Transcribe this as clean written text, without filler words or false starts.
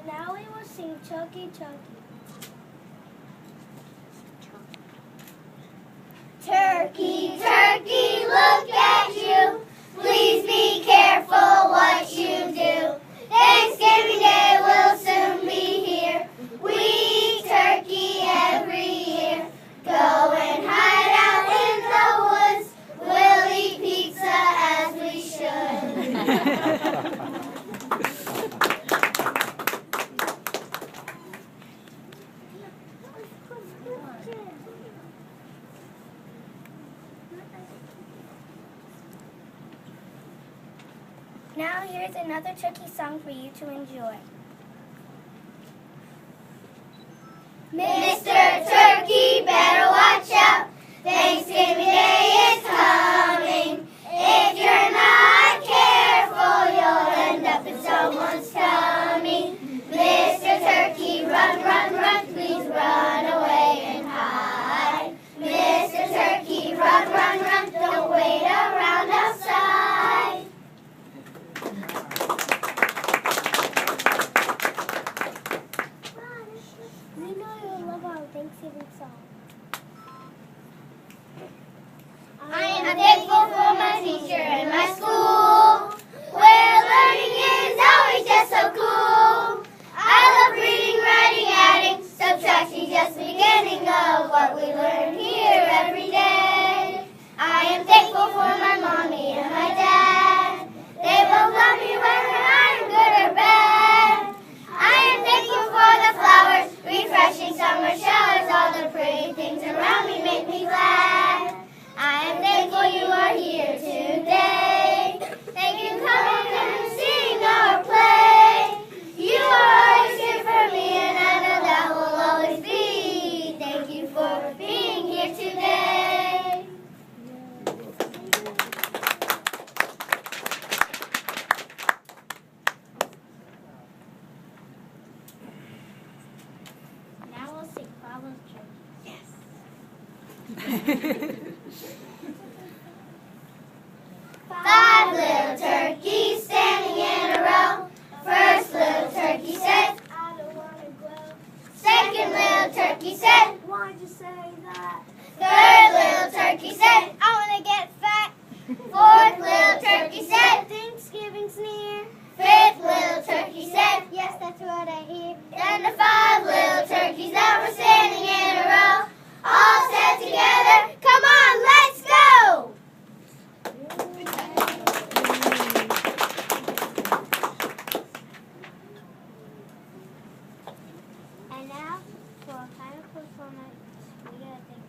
And now we will sing Chunky Chunky. Turkey, turkey, look at you. Please be careful what you do. Thanksgiving Day will soon be here. We eat turkey every year. Go and hide out in the woods. We'll eat pizza as we should. Now here's another turkey song for you to enjoy. Mr. Turkey, better watch out. Thanksgiving Day is coming. If you're not careful, you'll end up in someone's tummy. Mr. Turkey, run, run, run, please run away and hide. Mr. Turkey, run, run, run, don't wait around outside. We know you'll love our Thanksgiving song. I am thankful for my teacher and my school, where learning is always just so cool. I love reading, writing, adding, subtracting, just the beginning of what we learn here every day. I am thankful for my mommy and my dad. They both love me whether I'm good or bad. I am thankful for the flowers, refreshing summer showers, all the pretty things around me make me glad. I am thankful you are here today. Thank you for coming and seeing our play. You are always here for me, and I know that will always be. Thank you for being here today. Now we'll sing Father's Turkey. Five little turkeys standing in a row. First little turkey said, I don't want to grow. second little turkey said, Why'd you say that? third little turkey said, I want to get fat. fourth little turkey said, Thanksgiving's near. fifth little turkey said, Yes, that's what I hear. and the five little turkeys that were standing in a row all said together, come on, let's go! And now, for a final performance, we gotta thank